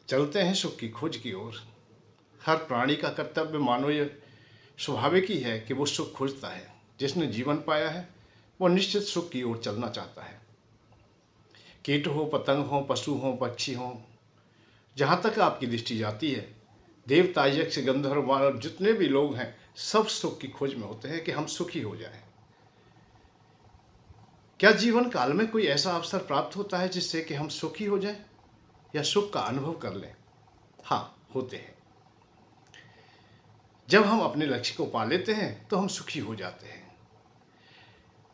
चलते हैं सुख की खोज की ओर। हर प्राणी का कर्तव्य मानो ये स्वाभाविक ही है कि वो सुख खोजता है। जिसने जीवन पाया है वो निश्चित सुख की ओर चलना चाहता है। कीट हो, पतंग हो, पशु हो, पक्षी हो, जहाँ तक आपकी दृष्टि जाती है, देवता, यक्ष, गंधर्व, मानव, जितने भी लोग हैं, सब सुख की खोज में होते हैं कि हम सुखी हो जाएं। क्या जीवन काल में कोई ऐसा अवसर प्राप्त होता है जिससे कि हम सुखी हो जाएं या सुख का अनुभव कर लें? हाँ, होते हैं। जब हम अपने लक्ष्य को पा लेते हैं तो हम सुखी हो जाते हैं।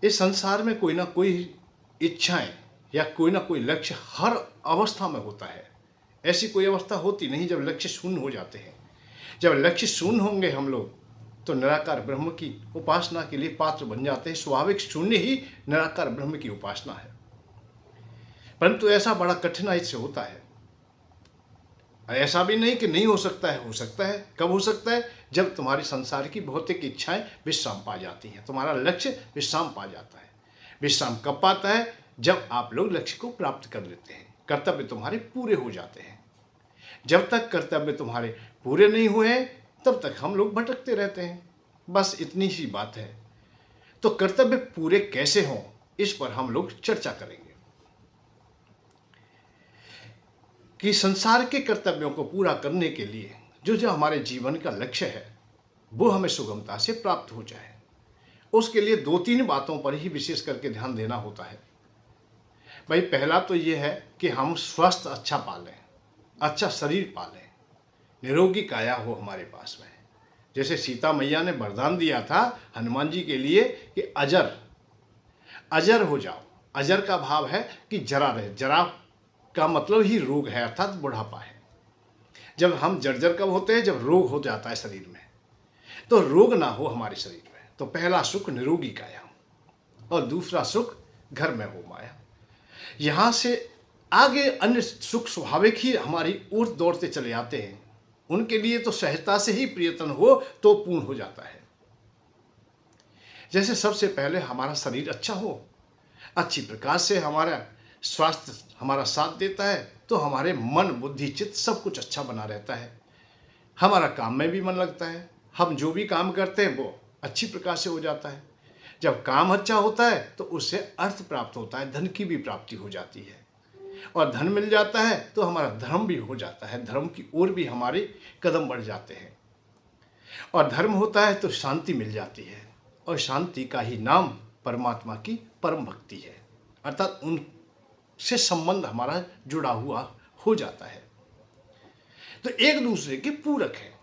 इस संसार में कोई ना कोई इच्छाएं या कोई ना कोई लक्ष्य हर अवस्था में होता है। ऐसी कोई अवस्था होती नहीं जब लक्ष्य शून्य हो जाते हैं। जब लक्ष्य शून्य होंगे हम लोग तो निराकार ब्रह्म की उपासना के लिए पात्र बन जाते हैं। स्वाभाविक शून्य ही निराकार ब्रह्म की उपासना है, परंतु ऐसा बड़ा कठिनाई से होता है। ऐसा भी नहीं कि नहीं हो सकता है, हो सकता है। कब हो सकता है? जब तुम्हारी संसार की भौतिक इच्छाएं विश्राम पा जाती हैं, तुम्हारा लक्ष्य विश्राम पा जाता है। विश्राम कब पाता है? जब आप लोग लक्ष्य को प्राप्त कर लेते हैं, कर्तव्य तुम्हारे पूरे हो जाते हैं। जब तक कर्तव्य तुम्हारे पूरे नहीं हुए तब तक हम लोग भटकते रहते हैं। बस इतनी सी बात है। तो कर्तव्य पूरे कैसे हों, इस पर हम लोग चर्चा करेंगे कि संसार के कर्तव्यों को पूरा करने के लिए जो जो हमारे जीवन का लक्ष्य है वो हमें सुगमता से प्राप्त हो जाए। उसके लिए 2-3 बातों पर ही विशेष करके ध्यान देना होता है। भाई, पहला तो ये है कि हम स्वास्थ्य अच्छा पालें, अच्छा शरीर पालें, निरोगी काया हो हमारे पास में। जैसे सीता मैया ने वरदान दिया था हनुमान जी के लिए कि अजर अजर हो जाओ। अजर का भाव है कि जरा रहे। जरा का मतलब ही रोग है, अर्थात बुढ़ापा है। जब हम जर्जर कब होते हैं? जब रोग हो जाता है शरीर में। तो रोग ना हो हमारे शरीर में। तो पहला सुख निरोगी काया और दूसरा सुख घर में हो माया। यहाँ से आगे अन्य सुख स्वाभाविक ही हमारी ओर दौड़ते चले आते हैं। उनके लिए तो सहजता से ही प्रियतन हो तो पूर्ण हो जाता है। जैसे सबसे पहले हमारा शरीर अच्छा हो, अच्छी प्रकार से हमारा स्वास्थ्य हमारा साथ देता है तो हमारे मन, बुद्धि, चित्त सब कुछ अच्छा बना रहता है। हमारा काम में भी मन लगता है। हम जो भी काम करते हैं वो अच्छी प्रकार से हो जाता है। जब काम अच्छा होता है तो उससे अर्थ प्राप्त होता है, धन की भी प्राप्ति हो जाती है। और धन मिल जाता है तो हमारा धर्म भी हो जाता है, धर्म की ओर भी हमारे कदम बढ़ जाते हैं। और धर्म होता है तो शांति मिल जाती है, और शांति का ही नाम परमात्मा की परम भक्ति है। अर्थात उनसे संबंध हमारा जुड़ा हुआ हो जाता है। तो एक दूसरे के पूरक है,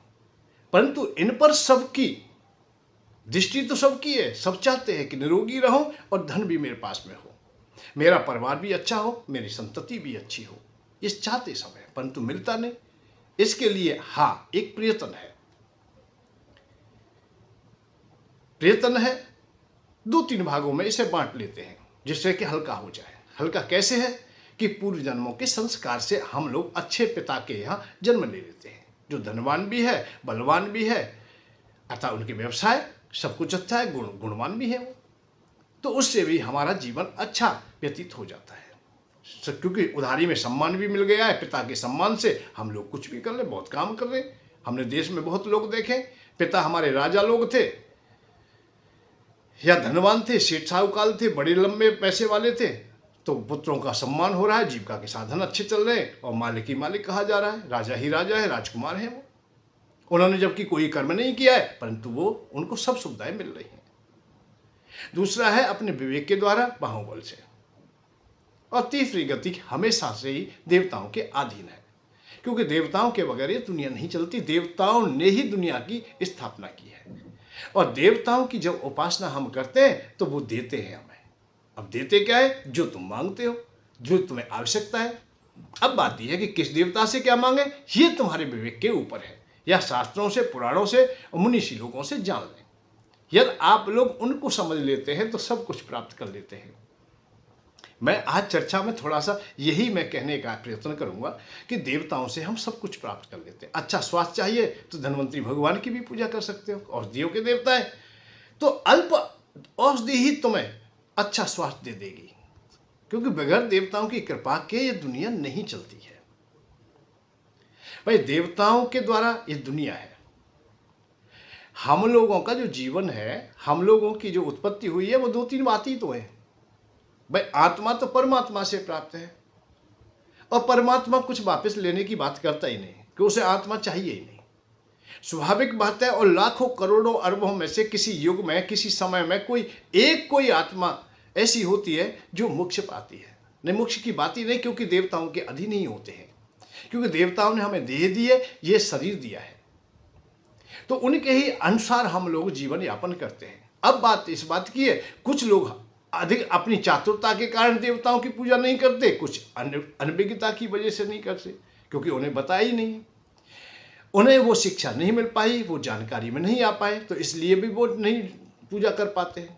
परंतु इन पर सबकी दृष्टि तो सबकी है। सब चाहते हैं कि निरोगी रहो और धन भी मेरे पास में हो, मेरा परिवार भी अच्छा हो, मेरी संतति भी अच्छी हो। इस चाहते सब है, परंतु मिलता नहीं। इसके लिए हाँ, एक प्रयत्न है। प्रयत्न है 2-3 भागों में इसे बांट लेते हैं जिससे कि हल्का हो जाए। हल्का कैसे है कि पूर्व जन्मों के संस्कार से हम लोग अच्छे पिता के यहाँ जन्म ले लेते हैं, जो धनवान भी है, बलवान भी है, अर्थात उनके व्यवसाय सब कुछ अच्छा है, गुणवान भी है वो। तो उससे भी हमारा जीवन अच्छा व्यतीत हो जाता है, क्योंकि उधारी में सम्मान भी मिल गया है। पिता के सम्मान से हम लोग कुछ भी कर ले, बहुत काम कर रहे। हमने देश में बहुत लोग देखे, पिता हमारे राजा लोग थे या धनवान थे, सेठ साहूकार थे, बड़े लंबे पैसे वाले थे, तो पुत्रों का सम्मान हो रहा है, जीविका के साधन अच्छे चल रहे हैं और मालिक ही मालिक कहा जा रहा है। राजा ही राजा है, राजकुमार है वो। उन्होंने जबकि कोई कर्म नहीं किया है, परंतु वो उनको सब सुविधाएं मिल रही हैं। दूसरा है अपने विवेक के द्वारा, बाहुबल से। और तीसरी गति हमेशा से ही देवताओं के अधीन है, क्योंकि देवताओं के बगैर ये दुनिया नहीं चलती। देवताओं ने ही दुनिया की स्थापना की है, और देवताओं की जब उपासना हम करते हैं तो वो देते हैं हमें। अब देते क्या है? जो तुम मांगते हो, जो तुम्हें आवश्यकता है। अब बात यह है कि किस देवता से क्या मांगे, ये तुम्हारे विवेक के ऊपर है, या शास्त्रों से, पुराणों से और मुनि लोगों से जान लें। यदि आप लोग उनको समझ लेते हैं तो सब कुछ प्राप्त कर लेते हैं। मैं आज चर्चा में थोड़ा सा यही मैं कहने का प्रयत्न करूंगा कि देवताओं से हम सब कुछ प्राप्त कर लेते हैं। अच्छा स्वास्थ्य चाहिए तो धन्वंतरी भगवान की भी पूजा कर सकते हो, औषधियों के देवता है, तो अल्प औषधि ही तुम्हें अच्छा स्वास्थ्य दे देगी, क्योंकि बगैर देवताओं की कृपा के ये दुनिया नहीं चलती है। भाई देवताओं के द्वारा ये दुनिया है। हम लोगों का जो जीवन है, हम लोगों की जो उत्पत्ति हुई है, वो 2-3 बात ही तो है। भाई आत्मा तो परमात्मा से प्राप्त है, और परमात्मा कुछ वापस लेने की बात करता ही नहीं कि उसे आत्मा चाहिए ही नहीं। स्वाभाविक बात है। और लाखों करोड़ों अरबों में से किसी युग में, किसी समय में कोई आत्मा ऐसी होती है जो मोक्ष पाती है। नहीं, मोक्ष की बात ही नहीं, क्योंकि देवताओं के अधीन नहीं होते हैं, क्योंकि देवताओं ने हमें देह दी है, ये शरीर दिया है, तो उनके ही अनुसार हम लोग जीवन यापन करते हैं। अब बात इस बात की है, कुछ लोग अधिक अपनी चातुरता के कारण देवताओं की पूजा नहीं करते, कुछ अनभिज्ञता की वजह से नहीं करते, क्योंकि उन्हें बताया ही नहीं, उन्हें वो शिक्षा नहीं मिल पाई, वो जानकारी में नहीं आ पाए, तो इसलिए भी वो नहीं पूजा कर पाते हैं।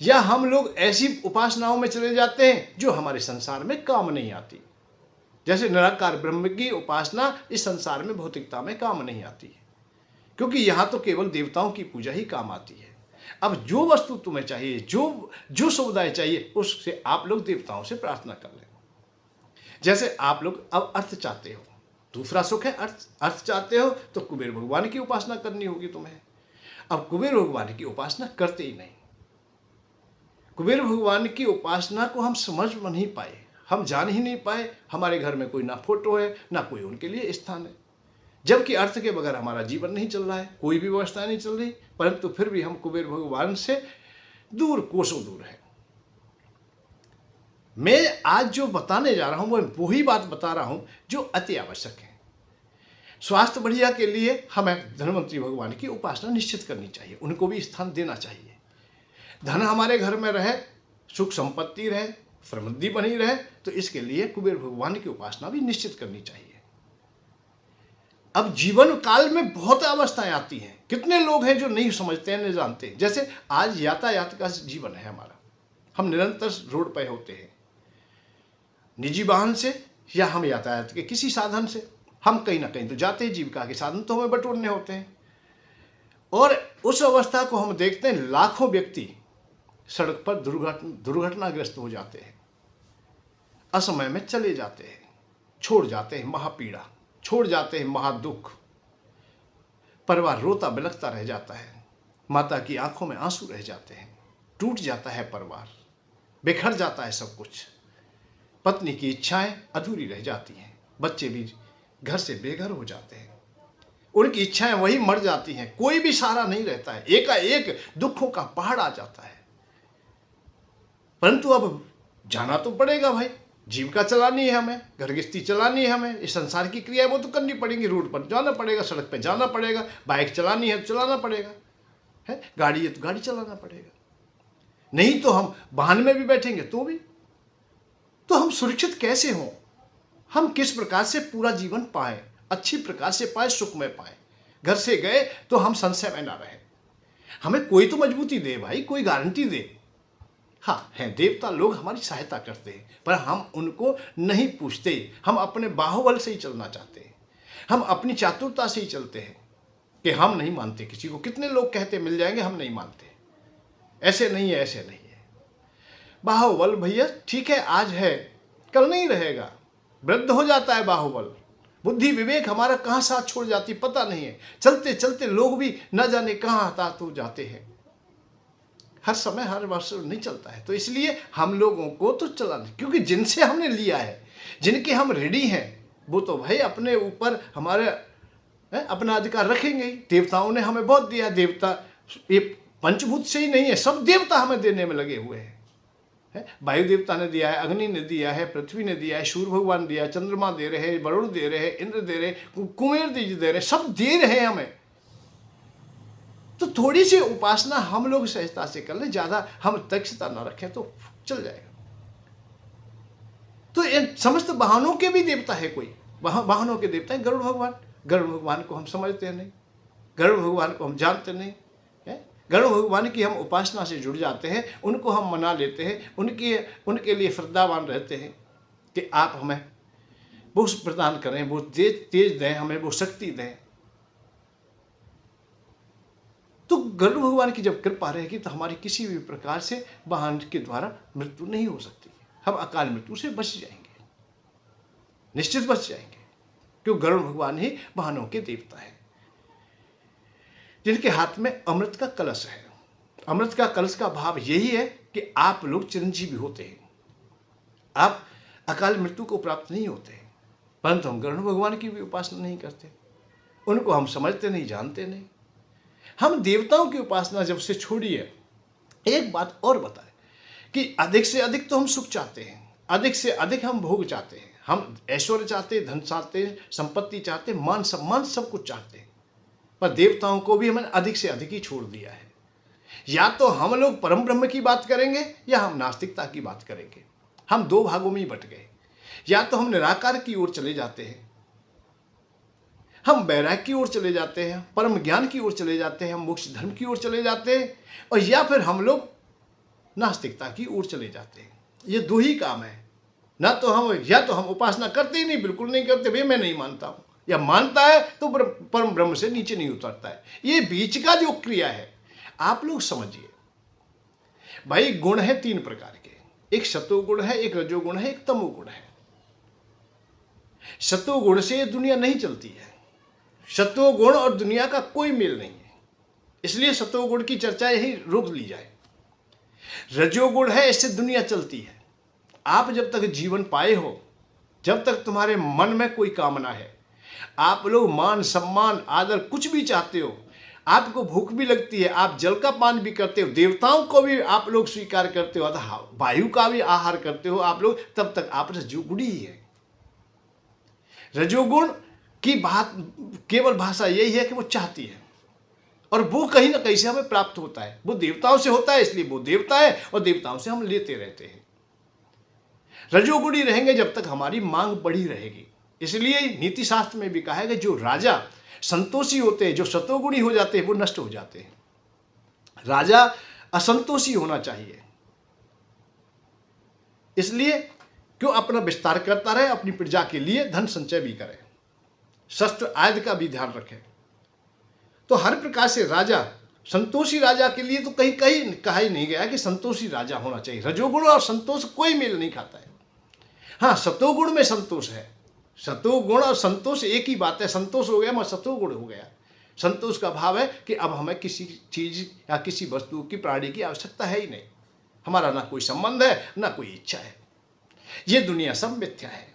या हम लोग ऐसी उपासनाओं में चले जाते हैं जो हमारे संसार में काम नहीं आती, जैसे निराकार ब्रह्म की उपासना इस संसार में भौतिकता में काम नहीं आती है, क्योंकि यहाँ तो केवल देवताओं की पूजा ही काम आती है। अब जो वस्तु तुम्हें चाहिए, जो सुविधाएं चाहिए, उससे आप लोग देवताओं से प्रार्थना कर लें। जैसे आप लोग अब अर्थ चाहते हो, दूसरा सुख है अर्थ चाहते हो, तो कुबेर भगवान की उपासना करनी होगी तुम्हें। अब कुबेर भगवान की उपासना करते ही नहीं। कुबेर भगवान की उपासना को हम समझ नहीं पाए, हम जान ही नहीं पाए। हमारे घर में कोई ना फोटो है, ना कोई उनके लिए स्थान है, जबकि अर्थ के बगैर हमारा जीवन नहीं चल रहा है, कोई भी व्यवस्था नहीं चल रही, परंतु फिर भी हम कुबेर भगवान से दूर, कोसों दूर है। मैं आज जो बताने जा रहा हूं, वो वही बात बता रहा हूं जो अति आवश्यक है। स्वास्थ्य बढ़िया के लिए हमें धनवंतरी भगवान की उपासना निश्चित करनी चाहिए, उनको भी स्थान देना चाहिए। धन हमारे घर में रहे, सुख संपत्ति रहे, समृद्धि बनी रहे, तो इसके लिए कुबेर भगवान की उपासना भी निश्चित करनी चाहिए। अब जीवन काल में बहुत अवस्थाएं आती हैं, कितने लोग हैं जो नहीं समझते हैं, नहीं जानते हैं। जैसे आज यातायात का जीवन है हमारा, हम निरंतर रोड पर होते हैं, निजी वाहन से या हम यातायात के किसी साधन से हम कहीं ना कहीं तो जाते हैं, जीविका के साधन तो हमें बटोरने होते हैं। और उस अवस्था को हम देखते हैं, लाखों व्यक्ति सड़क पर दुर्घटनाग्रस्त हो जाते हैं, असमय में चले जाते हैं, छोड़ जाते हैं महापीड़ा, छोड़ जाते हैं महादुख, परिवार रोता बिलखता रह जाता है, माता की आंखों में आंसू रह जाते हैं, टूट जाता है परिवार, बिखर जाता है सब कुछ, पत्नी की इच्छाएं अधूरी रह जाती हैं, बच्चे भी घर से बेघर हो जाते हैं, उनकी इच्छाएं वही मर जाती हैं, कोई भी सहारा नहीं रहता है, एकाएक दुखों का पहाड़ आ जाता है। परंतु अब जाना तो पड़ेगा भाई, जीविका चलानी है हमें, घर गृहस्थी चलानी है हमें, इस संसार की क्रिया वो तो करनी पड़ेगी, रोड पर जाना पड़ेगा, सड़क पर जाना पड़ेगा, बाइक चलानी है तो चलाना पड़ेगा, है गाड़ी है तो गाड़ी चलाना पड़ेगा, नहीं तो हम वाहन में भी बैठेंगे तो हम सुरक्षित कैसे हों, हम किस प्रकार से पूरा जीवन पाएं, अच्छी प्रकार से पाएं, सुखमय पाएं। घर से गए तो हम संशय में ना रहे, हमें कोई तो मजबूती दे भाई, कोई गारंटी दे। हाँ है, देवता लोग हमारी सहायता करते हैं, पर हम उनको नहीं पूछते, हम अपने बाहुबल से ही चलना चाहते हैं, हम अपनी चातुरता से ही चलते हैं कि हम नहीं मानते किसी को। कितने लोग कहते मिल जाएंगे, हम नहीं मानते, ऐसे नहीं है, ऐसे नहीं है। बाहुबल भैया ठीक है, आज है कल नहीं रहेगा, वृद्ध हो जाता है बाहुबल, बुद्धि विवेक हमारा कहाँ साथ छोड़ जाती पता नहीं है, चलते चलते लोग भी न जाने कहाँ हताहत हो जाते हैं, हर समय हर वर्ष नहीं चलता है। तो इसलिए हम लोगों को तो चलाना, क्योंकि जिनसे हमने लिया है, जिनके हम रेडी हैं, वो तो भाई अपने ऊपर हमारे अपना अधिकार रखेंगे ही। देवताओं ने हमें बहुत दिया, देवता ये पंचभूत से ही नहीं है, सब देवता हमें देने में लगे हुए हैं। वायु देवता ने दिया है, अग्नि ने दिया है, पृथ्वी ने दिया है, सूर्य भगवान दिया है, चंद्रमा दे रहे हैं, वरुण दे रहे हैं, इंद्र दे रहे हैं, कुबेर दे रहे हैं, सब दे रहे हैं हमें। तो थोड़ी सी उपासना हम लोग सहजता से कर लें, ज्यादा हम दक्षता न रखें तो चल जाएगा। तो इन समस्त वाहनों के भी देवता है कोई, वाहनों के देवता है गरुड़ भगवान। गरुड़ भगवान को हम समझते नहीं, गरुड़ भगवान को हम जानते नहीं, गरुड़ भगवान की हम उपासना से जुड़ जाते हैं, उनको हम मना लेते हैं, उनके लिए श्रद्धावान रहते हैं कि आप हमें वो प्रदान करें, वो तेज दें, हमें वो शक्ति दें। तो गरुड़ भगवान की जब कृपा रहेगी तो हमारी किसी भी प्रकार से वाहन के द्वारा मृत्यु नहीं हो सकती, हम अकाल मृत्यु से बच जाएंगे, निश्चित बच जाएंगे। क्यों गरुड़ भगवान ही वाहनों के देवता है, जिनके हाथ में अमृत का कलश है। अमृत का कलश का भाव यही है कि आप लोग चिरंजीवी होते हैं, आप अकाल मृत्यु को प्राप्त नहीं होते हैं। परंतु हम गरुड़ भगवान की भी उपासना नहीं करते, उनको हम समझते नहीं, जानते नहीं। हम देवताओं की उपासना जब से छोड़ी है, एक बात और बताएं कि अधिक से अधिक तो हम सुख चाहते हैं, अधिक से अधिक हम भोग चाहते हैं, हम ऐश्वर्य चाहते हैं, धन चाहते हैं, संपत्ति चाहते हैं, मान सम्मान सब कुछ चाहते हैं। पर देवताओं को भी हमने अधिक से अधिक ही छोड़ दिया है। या तो हम लोग परम ब्रह्म की बात करेंगे या हम नास्तिकता की बात करेंगे। हम दो भागों में ही बट गए। या तो हम निराकार की ओर चले जाते हैं, हम वैराग्य की ओर चले जाते हैं, परम ज्ञान की ओर चले जाते हैं, हम मोक्ष धर्म की ओर चले जाते हैं, और या फिर हम लोग नास्तिकता की ओर चले जाते हैं। ये दो ही काम है। ना तो हम या तो हम उपासना करते ही नहीं, बिल्कुल नहीं करते, भाई मैं नहीं मानता हूँ, या मानता है तो परम ब्रह्म से नीचे नहीं उतरता है। ये बीच का जो क्रिया है आप लोग समझिए। भाई गुण है तीन प्रकार के, एक सतोगुण है, एक रजोगुण है, एक तमोगुण है। सतोगुण से दुनिया नहीं चलती है, सतोगुण और दुनिया का कोई मेल नहीं है, इसलिए सतोगुण की चर्चा यही रोक ली जाए। रजोगुण है, इससे दुनिया चलती है। आप जब तक जीवन पाए हो, जब तक तुम्हारे मन में कोई कामना है, आप लोग मान सम्मान आदर कुछ भी चाहते हो, आपको भूख भी लगती है, आप जल का पान भी करते हो, देवताओं को भी आप लोग स्वीकार करते हो, अतः वायु का भी आहार करते हो आप लोग, तब तक आप रजोगुणी ही है। रजोगुण की बात केवल भाषा यही है कि वो चाहती है, और वो कहीं ना कहीं से हमें प्राप्त होता है। वो देवताओं से होता है, इसलिए वो देवता है, और देवताओं से हम लेते रहते हैं। रजोगुणी रहेंगे जब तक हमारी मांग बढ़ी रहेगी। इसलिए नीति शास्त्र में भी कहा है कि जो राजा संतोषी होते हैं, जो सतोगुणी हो जाते हैं, वो नष्ट हो जाते हैं। राजा असंतोषी होना चाहिए, इसलिए क्यों अपना विस्तार करता रहे, अपनी प्रजा के लिए धन संचय भी करे, शस्त्र आदि का भी ध्यान रखे। तो हर प्रकार से राजा, संतोषी राजा के लिए तो कहीं कहीं कहा ही नहीं गया कि संतोषी राजा होना चाहिए। रजोगुण और संतोष कोई मेल नहीं खाता है। हाँ, सतोगुण में संतोष है, सतोगुण और संतोष एक ही बात है। संतोष हो गया मैं सतोगुण हो गया। संतोष का भाव है कि अब हमें किसी चीज या किसी वस्तु की, प्राणी की आवश्यकता है ही नहीं, हमारा ना कोई संबंध है ना कोई इच्छा है। ये दुनिया सब मिथ्या है।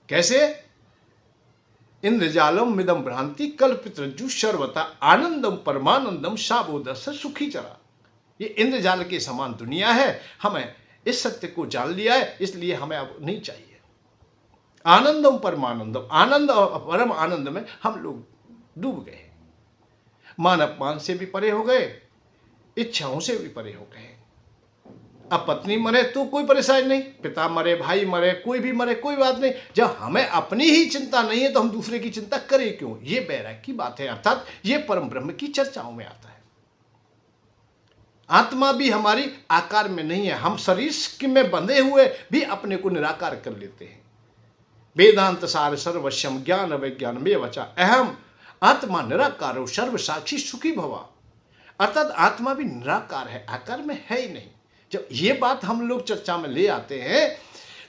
कैसे? इंद्रजालम मिदम भ्रांति कल्पित रज्जु सर्वता आनंदम परमानंदम साबोधस सुखी चरा। ये इंद्रजाल के समान दुनिया है। हमें इस सत्य को जान लिया है, इसलिए हमें अब नहीं चाहिए। आनंदम परमानंदम, आनंद और परम आनंद में हम लोग डूब गए। मान अपमान से भी परे हो गए, इच्छाओं से भी परे हो गए। अब पत्नी मरे तो कोई परेशानी नहीं, पिता मरे, भाई मरे, कोई भी मरे, कोई बात नहीं। जब हमें अपनी ही चिंता नहीं है तो हम दूसरे की चिंता करें क्यों? ये वैराग्य की बात है, अर्थात ये परम ब्रह्म की चर्चाओं में आता है। आत्मा भी हमारी आकार में नहीं है, हम शरीर में बंधे हुए भी अपने को निराकार कर लेते हैं। वेदांत सार सर्वस्यम ज्ञान विज्ञान में वचा अहम आत्मा निराकारो सर्व साक्षी सुखी भवा। अर्थात आत्मा भी निराकार है, आकार में है ही नहीं। जब ये बात हम लोग चर्चा में ले आते हैं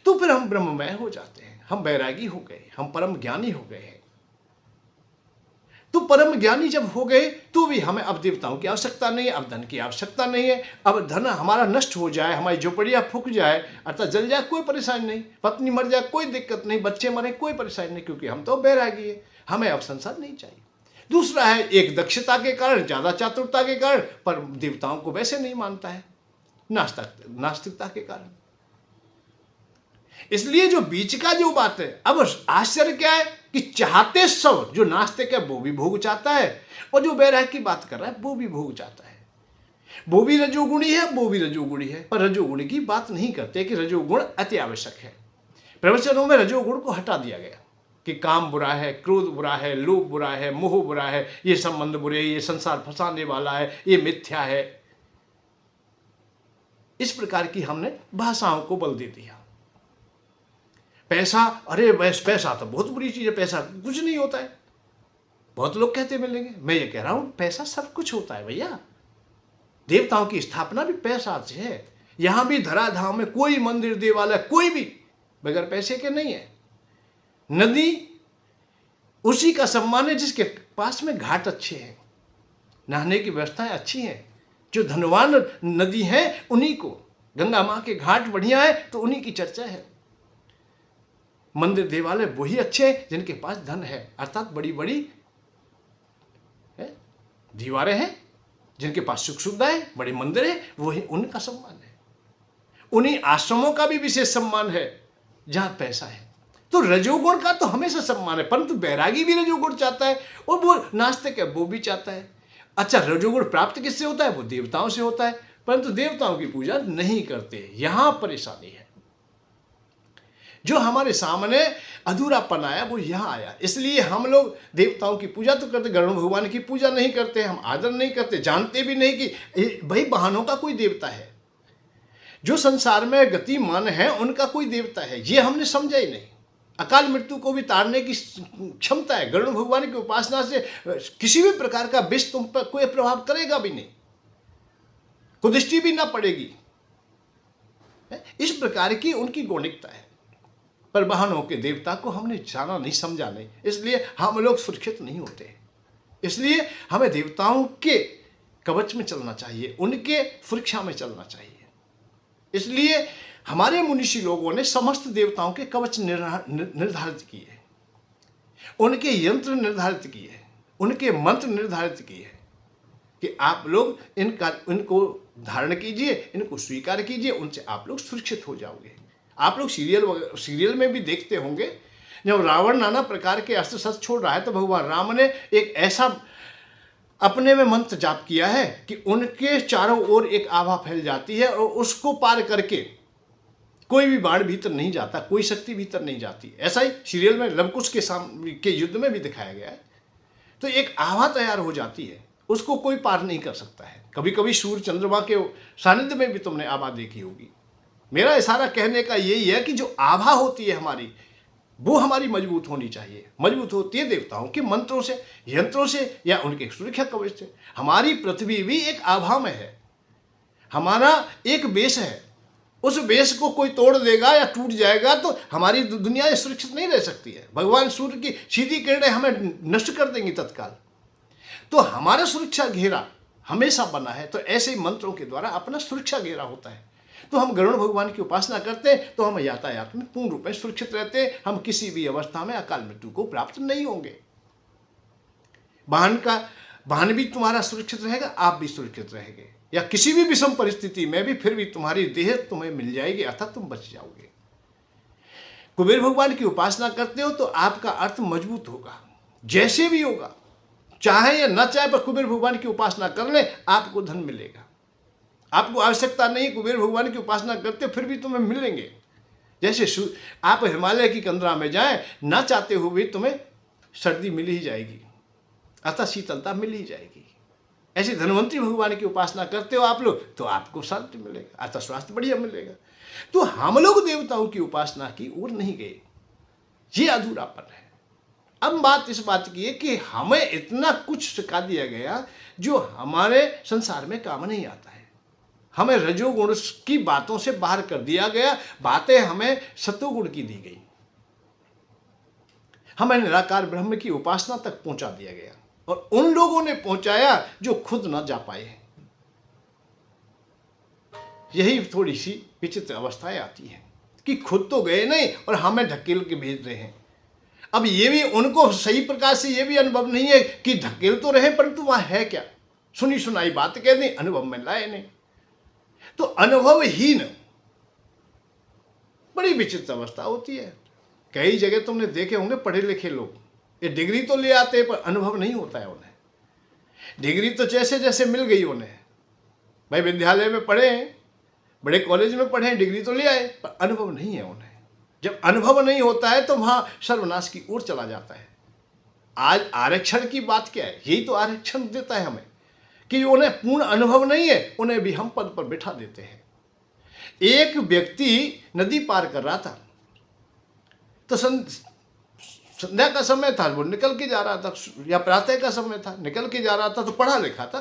तो फिर हम ब्रह्ममय हो जाते हैं, हम वैरागी हो गए, हम परम ज्ञानी हो गए हैं। तो परम ज्ञानी जब हो गए तो भी हमें अब देवताओं की आवश्यकता नहीं है, अब धन की आवश्यकता नहीं है। अब धन हमारा नष्ट हो जाए, हमारी झोपड़ियाँ फूक जाए, अर्थात जल जाए, कोई परेशानी नहीं, पत्नी मर जाए कोई दिक्कत नहीं, बच्चे मरे कोई परेशानी नहीं, क्योंकि हम तो वैरागी है, हमें अब संसार नहीं चाहिए। दूसरा है एक दक्षता के कारण, ज़्यादा चातुरता के कारण, पर देवताओं को वैसे नहीं मानता है, नास्तिकता के कारण। इसलिए जो बीच का जो बात है, अब आश्चर्य क्या है कि चाहते सब, जो नास्तिक है वो भी भोग चाहता है, और जो वैराग्य की बात कर रहा है वो भी भोग चाहता है। वो भी रजोगुणी है, वो भी रजोगुणी है, पर रजोगुणी की बात नहीं करते कि रजोगुण अति आवश्यक है। प्रवचनों में रजोगुण को हटा दिया गया कि काम बुरा है, क्रोध बुरा है, लोभ बुरा है, मोह बुरा है, ये संबंध बुरे, ये संसार फंसाने वाला है, ये मिथ्या है। इस प्रकार की हमने भाषाओं को बल दे दिया। पैसा, अरे बस पैसा तो बहुत बुरी चीज़ है, पैसा कुछ नहीं होता है। बहुत लोग कहते मिलेंगे, मैं ये कह रहा हूँ पैसा सब कुछ होता है भैया। देवताओं की स्थापना भी पैसा से है। यहाँ भी धराधाम में कोई मंदिर देवालय कोई भी बगैर पैसे के नहीं है। नदी उसी का सम्मान है जिसके पास में घाट अच्छे हैं, नहाने की व्यवस्थाएं अच्छी हैं। जो धनवान नदी हैं उन्हीं को, गंगा माँ के घाट बढ़िया है तो उन्हीं की चर्चा है। मंदिर देवालय वही अच्छे हैं जिनके पास धन है, अर्थात बड़ी बड़ी दीवारें हैं, जिनके पास सुख सुविधा है, बड़े मंदिर है, वही उनका सम्मान है। उन्हीं आश्रमों का भी विशेष सम्मान है जहां पैसा है। तो रजोगुण का तो हमेशा सम्मान है, परंतु बैरागी भी रजोगुण चाहता है और वो नास्तिक है वो भी चाहता है। अच्छा, रजोगुण प्राप्त किससे होता है? वो देवताओं से होता है, परंतु देवताओं की पूजा नहीं करते। यहां परेशानी है। जो हमारे सामने अधूरापन आया वो यहाँ आया। इसलिए हम लोग देवताओं की पूजा तो करते, गरुड़ भगवान की पूजा नहीं करते, हम आदर नहीं करते, जानते भी नहीं कि भाई वाहनों का कोई देवता है, जो संसार में गतिमान है उनका कोई देवता है, ये हमने समझा ही नहीं। अकाल मृत्यु को भी तारने की क्षमता है। गरुड़ भगवान की उपासना से किसी भी प्रकार का विष तुम पर कोई प्रभाव करेगा भी नहीं, कुदृष्टि भी ना पड़ेगी। इस प्रकार की उनकी गौणिकता है। पर वाहनों के देवता को हमने जाना नहीं, समझा नहीं, इसलिए हम लोग सुरक्षित नहीं होते। इसलिए हमें देवताओं के कवच में चलना चाहिए, उनके सुरक्षा में चलना चाहिए। इसलिए हमारे मुनीषी लोगों ने समस्त देवताओं के कवच निर्धारित किए, उनके यंत्र निर्धारित किए, उनके मंत्र निर्धारित किए कि आप लोग इनको धारण कीजिए, इनको स्वीकार कीजिए, उनसे आप लोग सुरक्षित हो जाओगे। आप लोग सीरियल में भी देखते होंगे, जब रावण नाना प्रकार के अस्त्र शस्त्र छोड़ रहा है तो भगवान राम ने एक ऐसा अपने में मंत्र जाप किया है कि उनके चारों ओर एक आभा फैल जाती है और उसको पार करके कोई भी बाण भीतर नहीं जाता, कोई शक्ति भीतर नहीं जाती। ऐसा ही सीरियल में लवकुश के युद्ध में भी दिखाया गया है। तो एक आभा तैयार हो जाती है, उसको कोई पार नहीं कर सकता है। कभी कभी सूर्य चंद्रमा के सानिध्य में भी तुमने आभा देखी होगी। मेरा इशारा कहने का यही है कि जो आभा होती है हमारी, वो हमारी मजबूत होनी चाहिए। मजबूत होती है देवताओं के मंत्रों से, यंत्रों से, या उनके सुरक्षा कवच से। हमारी पृथ्वी भी एक आभा में है, हमारा एक बेस है। उस बेस को कोई तोड़ देगा या टूट जाएगा तो हमारी दुनिया सुरक्षित नहीं रह सकती है। भगवान सूर्य की सीधी किरणें हमें नष्ट कर देंगी तत्काल। तो हमारा सुरक्षा घेरा हमेशा बना है। तो ऐसे ही मंत्रों के द्वारा अपना सुरक्षा घेरा होता है। तो हम गरुड़ भगवान की उपासना करते हैं तो हम यातायात में पूर्ण रूप में सुरक्षित रहते हैं। हम किसी भी अवस्था में अकाल मृत्यु को प्राप्त नहीं होंगे। वाहन भी तुम्हारा सुरक्षित रहेगा, आप भी सुरक्षित रहेंगे, या किसी भी विषम परिस्थिति में भी फिर भी तुम्हारी देह तुम्हें मिल जाएगी, अर्थात तुम बच जाओगे। कुबेर भगवान की उपासना करते हो तो आपका अर्थ मजबूत होगा, जैसे भी होगा, चाहे या न चाहे, पर कुबेर भगवान की उपासना कर ले, आपको धन मिलेगा। आपको आवश्यकता नहीं कुबेर भगवान की उपासना करते फिर भी तुम्हें मिलेंगे। जैसे आप हिमालय की कंदरा में जाएं, ना चाहते हुए भी तुम्हें सर्दी मिल ही जाएगी, अतः शीतलता मिल ही जाएगी। ऐसे धनवंतरी भगवान की उपासना करते हो आप लोग तो आपको शांति मिलेगा, अतः स्वास्थ्य बढ़िया मिलेगा। तो हम लोग देवताओं की उपासना की ओर नहीं गए, ये अधूरापन है। अब बात इस बात की है कि हमें इतना कुछ सिखा दिया गया जो हमारे संसार में काम नहीं आता है। हमें रजोगुण की बातों से बाहर कर दिया गया, बातें हमें सतोगुण की दी गई, हमें निराकार ब्रह्म की उपासना तक पहुंचा दिया गया, और उन लोगों ने पहुंचाया जो खुद न जा पाए हैं। यही थोड़ी सी विचित्र अवस्थाएं आती हैं कि खुद तो गए नहीं और हमें ढकेल के भेज रहे हैं। अब ये भी उनको सही प्रकार से ये भी अनुभव नहीं है कि ढकेल तो रहे परंतु वहां है क्या, सुनी सुनाई बात कह दी, अनुभव में लाए नहीं। तो अनुभवहीन बड़ी विचित्र अवस्था होती है। कई जगह तुमने देखे होंगे पढ़े लिखे लोग ये डिग्री तो ले आते हैं पर अनुभव नहीं होता है उन्हें। डिग्री तो जैसे जैसे मिल गई उन्हें, भाई विद्यालय में पढ़े हैं, बड़े कॉलेज में पढ़े हैं, डिग्री तो ले आए पर अनुभव नहीं है उन्हें। जब अनुभव नहीं होता है तो वहां सर्वनाश की ओर चला जाता है। आज आरक्षण की बात क्या है, यही तो आरक्षण देता है हमें कि उन्हें पूर्ण अनुभव नहीं है, उन्हें भी हम पद पर बिठा देते हैं। एक व्यक्ति नदी पार कर रहा था तो संध्या का समय था, वो निकल के जा रहा था, या प्रातः का समय था, निकल के जा रहा था, तो पढ़ा लिखा था।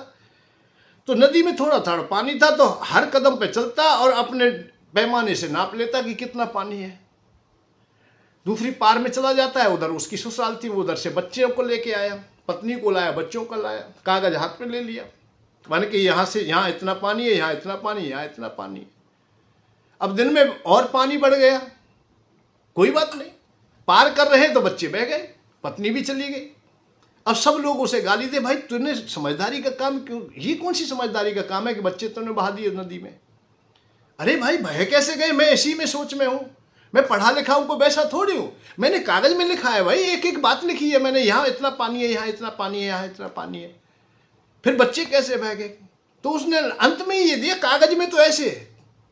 तो नदी में थोड़ा थोड़ा पानी था तो हर कदम पे चलता और अपने पैमाने से नाप लेता कि कितना पानी है। दूसरी पार में चला जाता है, उधर उसकी ससुराल थी, वो उधर से बच्चों को लेके आया, पत्नी को लाया, बच्चों को लाया, कागज हाथ में ले लिया, माने कि यहाँ से यहाँ इतना पानी है, यहाँ इतना पानी, यहाँ इतना पानी है। अब दिन में और पानी बढ़ गया, कोई बात नहीं, पार कर रहे तो बच्चे बह गए, पत्नी भी चली गई। अब सब लोग उसे गाली दे, भाई तूने समझदारी का काम क्यों, ये कौन सी समझदारी का काम है कि बच्चे तूने बहा दिए नदी में। अरे भाई बह कैसे गए, मैं इसी में सोच में हूँ, मैं पढ़ा लिखा हूँ, को वैसा थोड़ी हूँ, मैंने कागज में लिखा है भाई, एक एक बात लिखी है मैंने, यहाँ इतना पानी है, यहाँ इतना पानी है, यहाँ इतना पानी है। फिर बच्चे कैसे बह गए, तो उसने अंत में ये दिया, कागज में तो ऐसे है,